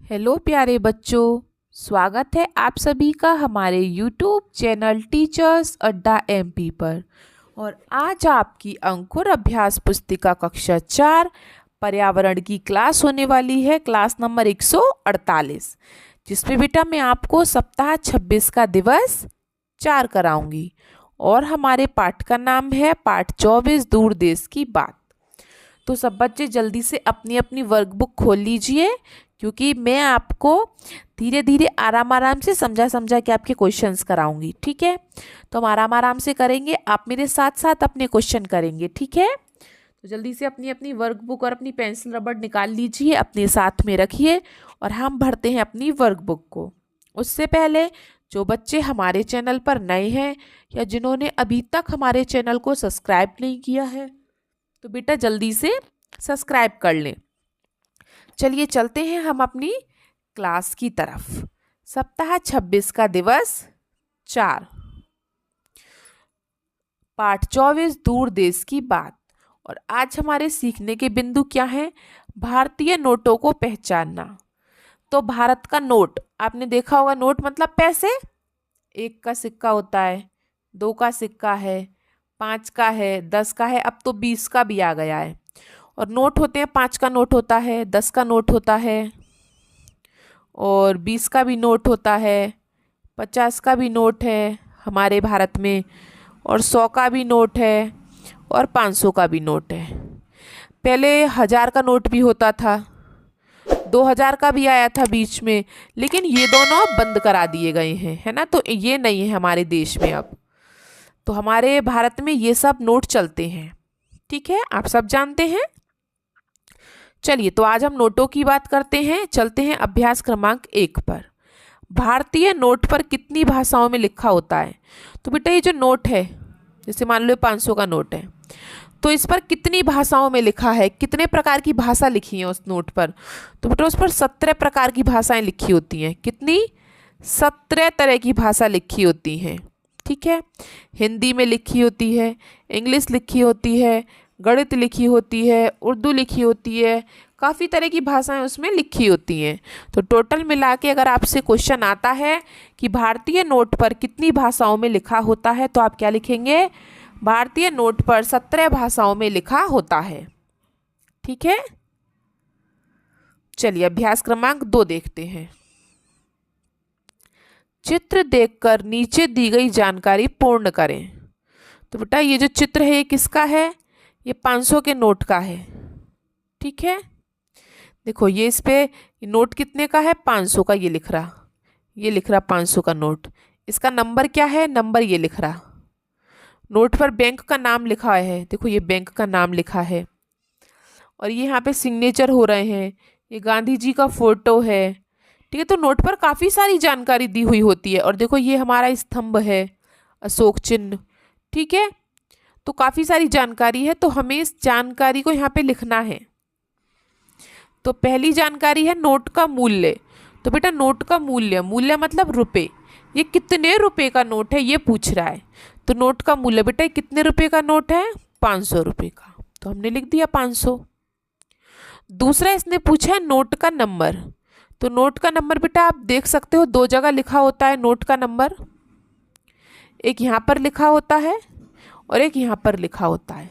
Hello प्यारे बच्चों, स्वागत है आप सभी का हमारे YouTube चैनल टीचर्स अड्डा MP पर। और आज आपकी अंकुर अभ्यास पुस्तिका कक्षा 4 पर्यावरण की क्लास होने वाली है, क्लास नंबर 148, जिसमें बेटा मैं आपको सप्ताह 26 का दिवस 4 कराऊंगी। और हमारे पाठ का नाम है पाठ 24 दूर देश की बात। तो सब बच्चे जल्दी से अपनी अपनी वर्कबुक खोल लीजिए, क्योंकि मैं आपको धीरे धीरे आराम आराम से समझा समझा के आपके क्वेश्चंस कराऊंगी। ठीक है, तो हम आराम आराम से करेंगे, आप मेरे साथ साथ अपने क्वेश्चन करेंगे। ठीक है, तो जल्दी से अपनी अपनी वर्कबुक और अपनी पेंसिल रबड़ निकाल लीजिए, अपने साथ में रखिए और हम भरते हैं अपनी वर्कबुक को। उससे पहले जो बच्चे हमारे चैनल पर नए हैं या जिन्होंने अभी तक हमारे चैनल को सब्सक्राइब नहीं किया है, तो बेटा जल्दी से सब्सक्राइब कर लें। चलिए चलते हैं हम अपनी क्लास की तरफ। सप्ताह 26 का दिवस 4, पाठ 24 दूर देश की बात। और आज हमारे सीखने के बिंदु क्या हैं? भारतीय नोटों को पहचानना। तो भारत का नोट आपने देखा होगा, नोट मतलब पैसे। 1 का सिक्का होता है, 2 का सिक्का है, 5 का है, 10 का है, अब तो 20 का भी आ गया है। और नोट होते हैं, 5 का नोट होता है, 10 का नोट होता है, और 20 का भी नोट होता है, 50 का भी नोट है हमारे भारत में, और 100 का भी नोट है, और 500 का भी नोट है। पहले 1000 का नोट भी होता था, 2000 का भी आया था बीच में, लेकिन ये दोनों अब बंद करा दिए गए हैं, है ना। तो ये नहीं है हमारे देश में अब। तो हमारे भारत में ये सब नोट चलते हैं। ठीक है, आप सब जानते हैं। चलिए, तो आज हम नोटों की बात करते हैं। चलते हैं अभ्यास क्रमांक 1 पर। भारतीय नोट पर कितनी भाषाओं में लिखा होता है? तो बेटा ये जो नोट है, जैसे मान लो 500 का नोट है, तो इस पर कितनी भाषाओं में लिखा है? कितने प्रकार की भाषा लिखी है उस नोट पर? तो बेटा उस पर 17 प्रकार की भाषाएं लिखी होती हैं। कितनी? 17 तरह की भाषा लिखी होती हैं। ठीक है, हिंदी में लिखी होती है, इंग्लिश लिखी होती है, गणित लिखी होती है, उर्दू लिखी होती है, काफ़ी तरह की भाषाएं उसमें लिखी होती हैं। तो टोटल मिला के अगर आपसे क्वेश्चन आता है कि भारतीय नोट पर कितनी भाषाओं में लिखा होता है, तो आप क्या लिखेंगे? भारतीय नोट पर 17 भाषाओं में लिखा होता है। ठीक है, चलिए अभ्यास क्रमांक 2 देखते हैं। चित्र देखकर नीचे दी गई जानकारी पूर्ण करें। तो बेटा ये जो चित्र है ये किसका है? ये 500 के नोट का है। ठीक है, देखो ये इस पे नोट कितने का है? 500 का। ये लिख रहा 500 का नोट। इसका नंबर क्या है? नंबर ये लिख रहा। नोट पर बैंक का नाम लिखा है, देखो ये बैंक का नाम लिखा है, और ये यहाँ पे सिग्नेचर हो रहे हैं, ये गांधी जी का फोटो है। ठीक है, तो नोट पर काफ़ी सारी जानकारी दी हुई होती है। और देखो ये हमारा स्तंभ है, अशोक चिन्ह। ठीक है, तो काफ़ी सारी जानकारी है, तो हमें इस जानकारी को यहाँ पे लिखना है। तो पहली जानकारी है नोट का मूल्य। तो बेटा नोट का मूल्य, मूल्य मतलब रुपए, ये कितने रुपए का नोट है ये पूछ रहा है। तो नोट का मूल्य बेटा कितने रुपए का नोट है? 500 रुपए का। तो हमने लिख दिया 500। दूसरा इसने पूछा है नोट का नंबर। तो नोट का नंबर बेटा आप देख सकते हो 2 जगह लिखा होता है नोट का नंबर। एक यहाँ पर लिखा होता है और एक यहाँ पर लिखा होता है।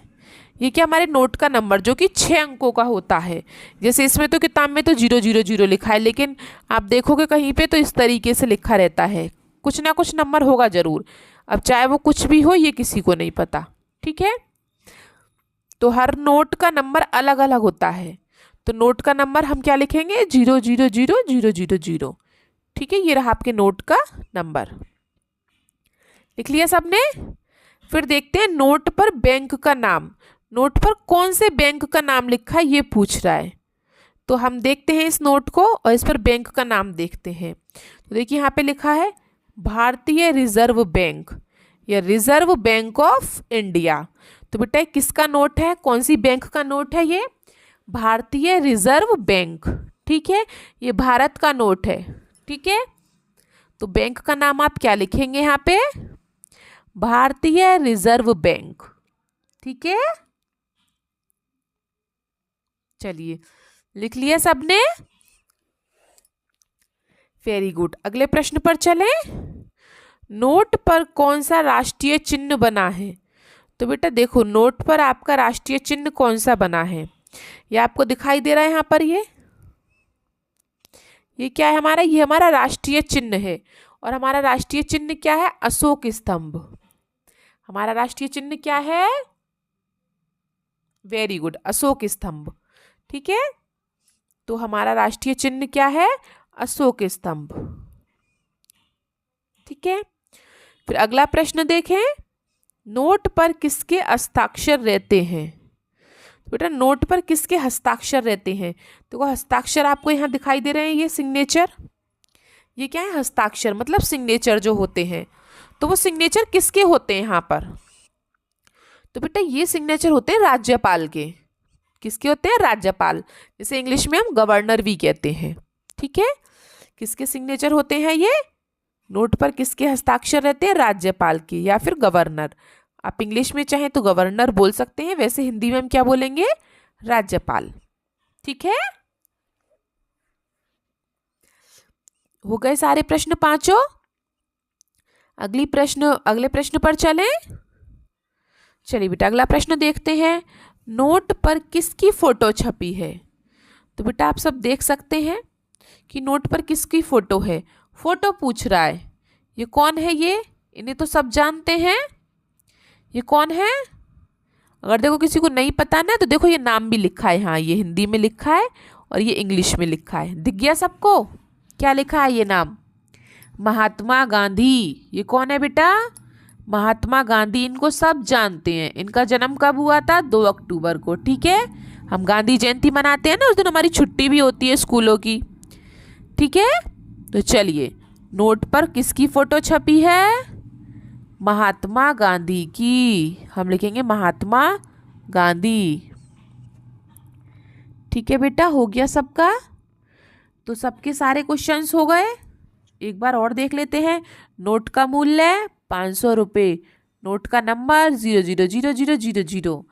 ये क्या? हमारे नोट का नंबर जो कि 6 अंकों का होता है। जैसे इसमें तो किताब में तो 000 लिखा है, लेकिन आप देखोगे कहीं पे तो इस तरीके से लिखा रहता है, कुछ ना कुछ नंबर होगा जरूर। अब चाहे वो कुछ भी हो, ये किसी को नहीं पता। ठीक है, तो हर नोट का नंबर अलग अलग होता है। तो नोट का नंबर हम क्या लिखेंगे? 0000000। ठीक है, ये रहा आपके नोट का नंबर। लिख लिया सबने? फिर देखते हैं नोट पर बैंक का नाम। नोट पर कौन से बैंक का नाम लिखा है ये पूछ रहा है। तो हम देखते हैं इस नोट को और इस पर बैंक का नाम देखते हैं। तो देखिए यहाँ पे लिखा है भारतीय रिजर्व बैंक या रिजर्व बैंक ऑफ इंडिया। तो बेटा किसका नोट है? कौन सी बैंक का नोट है ये? भारतीय रिजर्व बैंक। ठीक है, ये भारत का नोट है। ठीक है, तो बैंक का नाम आप क्या लिखेंगे यहाँ पे? भारतीय रिजर्व बैंक। ठीक है, चलिए लिख लिया सबने? Very good. अगले प्रश्न पर चले। नोट पर कौन सा राष्ट्रीय चिन्ह बना है? तो बेटा देखो, नोट पर आपका राष्ट्रीय चिन्ह कौन सा बना है? ये आपको दिखाई दे रहा है यहाँ पर। ये क्या है हमारा? ये हमारा राष्ट्रीय चिन्ह है। और हमारा राष्ट्रीय चिन्ह क्या है? अशोक स्तंभ। हमारा राष्ट्रीय चिन्ह क्या है? वेरी गुड, अशोक स्तंभ। ठीक है, तो हमारा राष्ट्रीय चिन्ह क्या है? अशोक स्तंभ। ठीक है, फिर अगला प्रश्न देखें। नोट पर किसके हस्ताक्षर रहते हैं? बेटा नोट पर किसके हस्ताक्षर रहते हैं? तो वो हस्ताक्षर आपको यहाँ दिखाई दे रहे हैं, ये सिग्नेचर। ये क्या है? हस्ताक्षर, मतलब सिग्नेचर जो होते हैं। तो वो सिग्नेचर किसके होते हैं यहाँ पर? तो बेटा ये सिग्नेचर होते हैं राज्यपाल के। किसके होते हैं? राज्यपाल। जैसे इंग्लिश में हम गवर्नर भी कहते हैं। ठीक है, किसके सिग्नेचर होते हैं ये? नोट पर किसके हस्ताक्षर रहते हैं? राज्यपाल के या फिर गवर्नर। आप इंग्लिश में चाहें तो गवर्नर बोल सकते हैं, वैसे हिंदी में हम क्या बोलेंगे? राज्यपाल। ठीक है, हो गए सारे प्रश्न पांचों। अगले प्रश्न पर चलें। चलिए बेटा अगला प्रश्न देखते हैं। नोट पर किसकी फोटो छपी है? तो बेटा आप सब देख सकते हैं कि नोट पर किसकी फोटो है। फोटो पूछ रहा है, ये कौन है? ये इन्हें तो सब जानते हैं। ये कौन है? अगर देखो किसी को नहीं पता ना, तो देखो ये नाम भी लिखा है। हाँ, ये हिंदी में लिखा है और ये इंग्लिश में लिखा है। दिख गया सबको? क्या लिखा है ये नाम? महात्मा गांधी। ये कौन है बेटा? महात्मा गांधी। इनको सब जानते हैं। इनका जन्म कब हुआ था? 2 अक्टूबर को। ठीक है, हम गांधी जयंती मनाते हैं ना, उस दिन हमारी छुट्टी भी होती है स्कूलों की। ठीक है, तो चलिए, नोट पर किसकी फोटो छपी है? महात्मा गांधी की। हम लिखेंगे महात्मा गांधी। ठीक है बेटा, हो गया सबका? तो सबके सारे क्वेश्चंस हो गए। एक बार और देख लेते हैं। नोट का मूल्य 500 रुपये। नोट का नंबर 000000।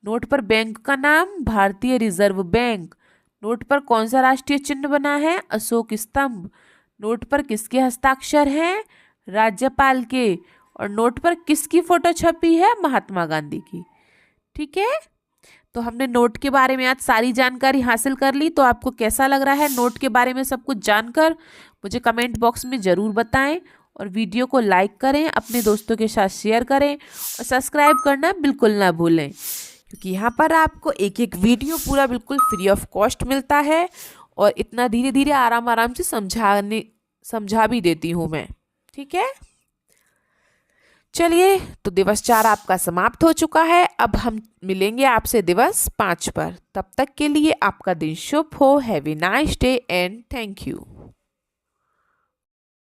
नोट पर बैंक का नाम भारतीय रिजर्व बैंक। नोट पर कौन सा राष्ट्रीय चिन्ह बना है? अशोक स्तंभ। नोट पर किसके हस्ताक्षर हैं? राज्यपाल के। और नोट पर किसकी फोटो छपी है? महात्मा गांधी की। ठीक है, तो हमने नोट के बारे में आज सारी जानकारी हासिल कर ली। तो आपको कैसा लग रहा है नोट के बारे में सब कुछ जानकर? मुझे कमेंट बॉक्स में ज़रूर बताएं और वीडियो को लाइक करें, अपने दोस्तों के साथ शेयर करें और सब्सक्राइब करना बिल्कुल ना भूलें, क्योंकि यहाँ पर आपको एक एक वीडियो पूरा बिल्कुल फ्री ऑफ कॉस्ट मिलता है और इतना धीरे धीरे आराम आराम से समझा भी देती हूँ मैं। ठीक है, चलिए, तो दिवस 4 आपका समाप्त हो चुका है। अब हम मिलेंगे आपसे दिवस 5 पर। तब तक के लिए आपका दिन शुभ हो। Have a nice day and thank you.